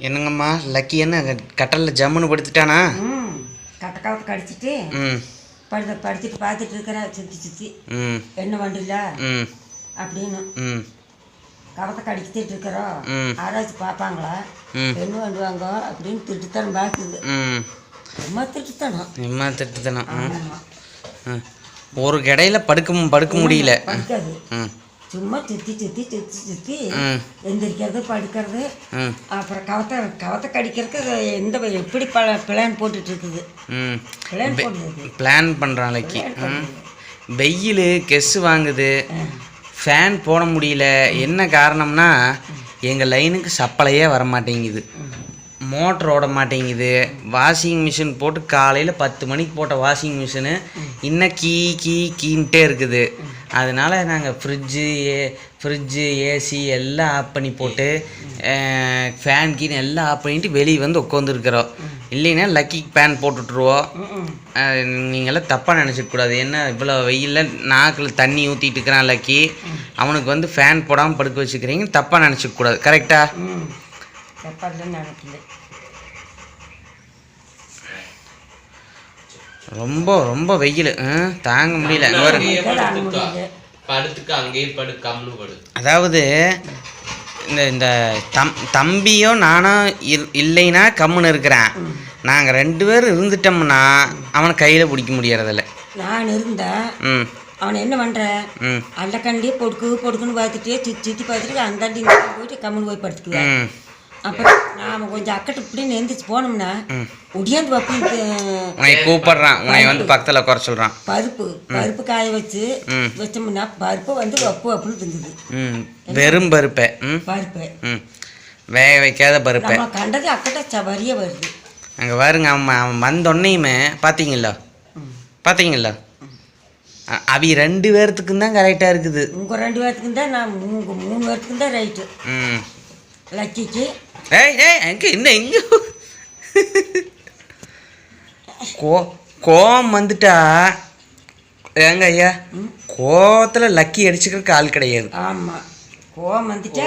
என்னங்கம்மா லக்கி என்ன கட்டலில் ஜம்முன்னு படுத்துட்டானா? கட்டக்காலத்தை கடிச்சிட்டு படிச்சுட்டு பார்த்துட்டு இருக்கிறா சுற்றி என்ன வண்டில அப்படின்னு கவத்தை கடிச்சிட்டு இருக்கிறோம். யாராச்சும் பார்ப்பாங்களா என்ன பண்ணுவாங்க அப்படின்னு திட்டுத்தனம் பார்க்குது. ரொம்ப திட்டுத்தனம் ஒரு கடையில படுக்க முடியல. படுக்காது, சும்மா சுற்றி எந்திரிக்கிறது படுக்கிறது. அப்புறம் கவத்தை கடிக்கிறதுக்கு எப்படி பிளான் போட்டுட்டு இருக்குது. பிளான் பண்ணுறான் லக்கி. வெயில் கெஸ்ஸு வாங்குது, ஃபேன் போட முடியல. என்ன காரணம்னா எங்கள் லைனுக்கு சப்பளையே வர மாட்டேங்குது, மோட்ரு ஓட மாட்டேங்குது. வாஷிங் மிஷின் போட்டு காலையில் 10 மணிக்கு போட்ட வாஷிங் மிஷினு இன்னும் கீன்ட்டே இருக்குது. அதனால் நாங்கள் ஃப்ரிட்ஜு ஏசி எல்லாம் ஆஃப் பண்ணி போட்டு ஃபேன் எல்லாம் ஆஃப் பண்ணிவிட்டு வெளியே வந்து உட்காந்துருக்குறோம். இல்லைன்னா லக்கிக்கு ஃபேன் போட்டுட்ருவோம். நீங்களாம் தப்பாக நினச்சிக்கூடாது. என்ன இவ்வளோ வெயிலில் நாக்கில் தண்ணி ஊற்றிட்டு இருக்கிறான் லக்கி, அவனுக்கு வந்து ஃபேன் போடாமல் படுக்க வச்சுக்கிறீங்க, தப்பாக நினச்சிக்கூடாது. கரெக்டா? ரொம்ப ரொம்ப வெயில் தாங்க முடியல. அதாவது இந்த தம்பியோ நானோ இல்லைன்னா கம்முன்னு இருக்கிறேன். நாங்கள் 2 பேரும் இருந்துட்டோம்னா அவனை கையில் பிடிக்க முடியறதில்ல. நான் இருந்தேன், அவனை என்ன பண்ணுற அந்த கண்டியே பொடுக்குன்னு பார்த்துட்டே சுற்றி பார்த்துட்டு அந்தாண்டி போயிட்டு கம்முன்னு போய் படுத்துக்குவேன். அப்புறம் நாம் கொஞ்சம் அக்கட்டு இப்படின்னு எழுந்திரிச்சு போனோம்னா ஒடியாந்து உன்னை கூப்பிடுறான், உன்னை வந்து பக்கத்தில் குறை சொல்கிறான். பருப்பு காய வச்சோம்னா பருப்பு வந்து வப்புன்னு திங்குது. வெறும் பருப்பை வேக வைக்காத பருப்பை கண்டது அக்கட்ட சவரியே வருது. அங்கே பாருங்க, அவன் வந்தொன்னையுமே பார்த்தீங்களா அவி 2 பேர்த்துக்கும் தான் கரெக்டாக இருக்குது. உங்கள் 2 பேர்த்துக்கும் தான், நான் உங்கள் 3 பேர்த்துக்கும் தான் ரைட்டு. லக்கிக்கு இங்கே கோவம் வந்துட்டா ஏங்க ஐயா, கோவத்தில் லக்கி அடிச்சுக்கிறதுக்கு ஆள் கிடையாது. ஆமாம், கோவம் வந்துட்டா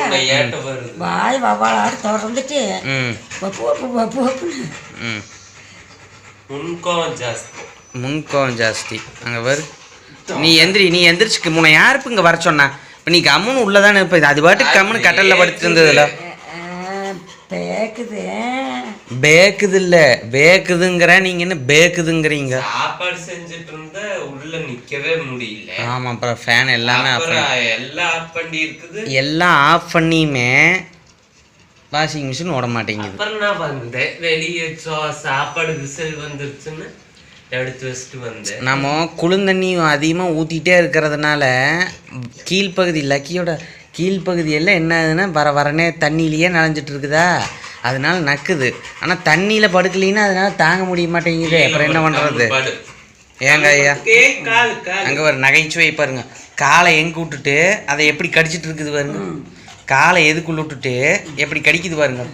வாய் வவாளாடு திறந்துட்டு முன்கோவம் ஜாஸ்தி. அங்கே வரு, நீ எந்திரிச்சுக்கு முன்ன யாருப்பு இங்கே வர சொன்னா? இப்போ நீ கம்முன்னு உள்ளதானே இப்போ அது பாட்டுக்கு கம்முன்னு கட்டலில் படுத்துட்டு இருந்ததில்ல. பேக்குது இல்ல பேக்குதுங்கிற, நீங்க என்ன பேக்குதுங்கிறீங்க? சாப்பாடு செஞ்சுட்டு இருந்தா உள்ள நிக்கவே முடியல. ஆமா, அப்புறம் ஃபேன் எல்லாமே எல்லாம் ஆஃப் பண்ணி இருக்குது. எல்லாம் ஆஃப் பண்ணியுமே வாஷிங் மிஷின் ஓட மாட்டேங்குது. அப்புறம் நான் வந்தேன் வெளியே, சாப்பாடு விசில் வந்துருச்சுன்னு எடுத்து வச்சுட்டு வந்தேன். நம்ம குளிர்தண்ணியும் அதிகமாக ஊற்றிட்டே இருக்கிறதுனால கீழ்ப்பகுதி லக்கியோட கீழ்ப்பகுதியெல்லாம் என்ன ஆகுதுன்னா வரனே தண்ணியிலேயே நனைஞ்சிட்டு இருக்குதா, அதனால நக்குது. ஆனால் தண்ணியில் படுக்கலின்னா அதனால தாங்க முடிய மாட்டேங்குது. அப்புறம் என்ன பண்ணுறது? ஏங்க ஐயா, அங்கே ஒரு நகைச்சுவை பாருங்க. காலை எங்கே விட்டுட்டு அதை எப்படி கடிச்சிட்டு இருக்குது பாருங்க. காலை எதுக்குள்ள விட்டுட்டு எப்படி கடிக்குது பாருங்க.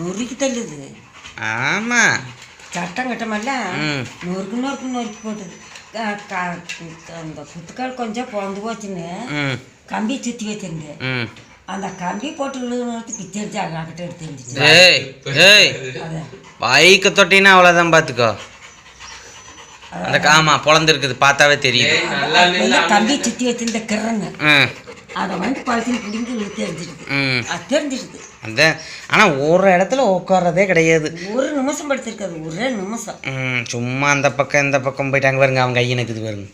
நொறுக்கி தள்ளுது. ஆமாம், சட்டம் கட்டமெல்லாம் நொறுக்கு போட்டுது. அந்த குத்துக்கால் கொஞ்சம் பிறந்து போச்சுன்னு கம்பி சுற்றி வச்சிருந்தேன். அந்த கம்பி போட்டு பிச்சடிச்சாங்க அக்கிட்ட எடுத்து பைக்கை தொட்டினா அவ்வளோதான் பார்த்துக்கோ. அந்த காமா பொழந்து இருக்குது, பார்த்தாவே தெரியுது. கம்பி சுற்றி வச்சிருந்த கிரன்னு அதை வந்து பழத்தில் பிடிங்கி தெரிஞ்சிடுது. அது தெரிஞ்சிடுது. அந்த ஆனால் ஒரு இடத்துல உட்கார்றதே கிடையாது. ஒரு நிமிஷம் படுத்திருக்காது, ஒரே நிமிஷம். சும்மா அந்த பக்கம் இந்த பக்கம் போயிட்டாங்க பாருங்க. அவங்க கையை நக்குது பாருங்க.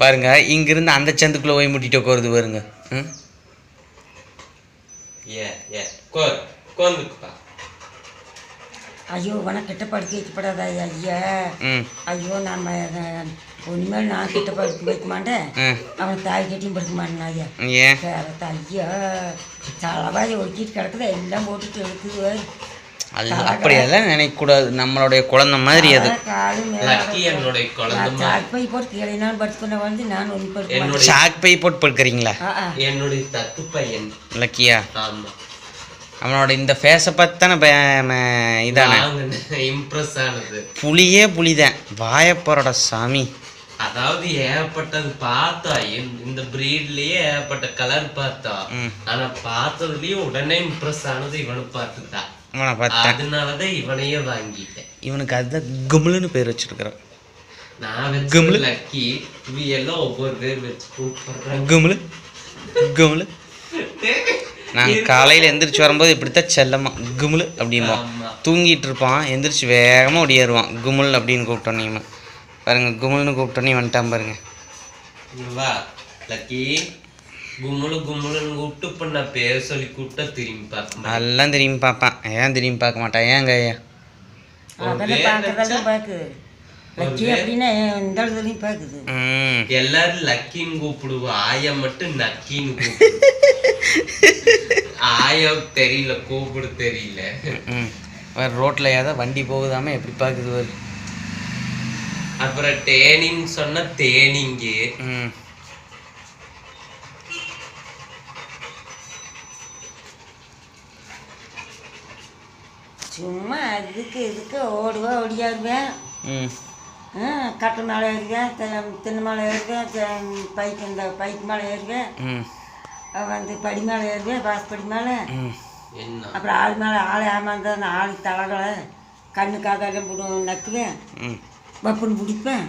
பாருங்க, இங்கிருந்து அந்த சந்துக்குள்ள போய் முட்டிட்டு உட்காருது பாருங்க. ஐயோ, உனக்கு கிட்ட படுக்க வைக்கப்படாதா ஐயா? ஐயோ, நம்ம உண்மையில் நான் கிட்ட படுக்க வைக்க மாட்டேன், அவன் தாய் கட்டியும் படுக்க மாட்டேன் ஐயா. ஐயா தலவாயை ஒட்டிட்டு கிடக்குது, எல்லாம் போட்டுட்டு எடுக்குது. அப்படியெல்லாம் நினைக்கக்கூடாது, நம்மளுடைய குழந்தை மாதிரி அது. சாக் பை போட்டு கீழே படுத்துக்கொண்ட வந்து நான் ஒன்று படுக்க. சாக் பை போட்டு படுக்கிறீங்களா? என்னுடைய தத்து பையன் லக்கியா. அவனோட இந்த ஃபேஸை பார்த்து தானே இதானே இம்ப்ரெஸ் ஆனது. புளிதான் வாயப்போறோட சாமி. அதாவது ஏகப்பட்டது பார்த்தா இந்த பிரீட்லயே ஏகப்பட்ட கலர் பார்த்தா ஆனா பார்த்ததுலயே உடனே இம்ப்ரெஸ் ஆனது இவனை பார்த்துதான். இவனை பார்த்தேன், அதனாலதான் இவனையே வாங்கிட்டேன். இவனுக்கு அதுதான் கும்லுன்னு பேர் வச்சிருக்கிறேன். நான் வச்சு லக்கி இவ எல்லாம் ஒவ்வொரு பேர் வச்சு கூப்பிடுறேன். கும்லு கும்லு. நாங்கள் காலையில் எந்திரிச்சு வரும்போது இப்படித்தான் செல்லம்மா கும்லு அப்படிம்போம். தூங்கிட்டு இருப்பான், எந்திரிச்சு வேகமாக ஓடியாருவான் கும்முல் அப்படின்னு கூப்பிட்டோன்னே. பாருங்க கும்முல்னு கூப்பிட்டோன்னே வந்துட்டான் பாருங்க. வா லக்கி கும்முளு கும்முளுன்னு கூப்பிட்டு இப்போ நான் பேர் சொல்லி கூப்பிட்டா திரும்பி பார்க்க எல்லாம் திரும்பி பார்ப்பான். ஏன் திரும்பி பார்க்க மாட்டான்? ஏங்க ஐயா அதெல்லாம் பார்க்கறதெல்லாம் பார்க்குது. லக்கி அப்படின்னா இந்த இடத்துலையும் பார்க்குது. எல்லாரும் லக்கின்னு கூப்பிடுவோம், ஆயா மட்டும் நக்கின்னு கூப்பிடு. ஆயா தெரியல, கூப்பிடு தெரியல. வேறு ரோட்டில் ஏதாவது வண்டி போகுதாம எப்படி பார்க்குது வேறு. அப்புறம் தேனின்னு சொன்னா தேனிங்கு. சும்மா அதுக்கு இதுக்கு ஓடுவா ஓடியாருவேன். கட்டு மேலே ஏறுவேன், தின்னு மேலே ஏறுவேன், பைக்கு இந்த பைக்கு மேலே ஏறுவேன், வந்து படி மேலே ஏறுவேன், வாசப்படி மேலே. அப்புறம் ஆள் மேலே ஆள் ஏமாந்த அந்த ஆள் தலைகளை கண்ணு காதெல்லாம் நக்குவேன், வப்புன்னு பிடிப்பேன்.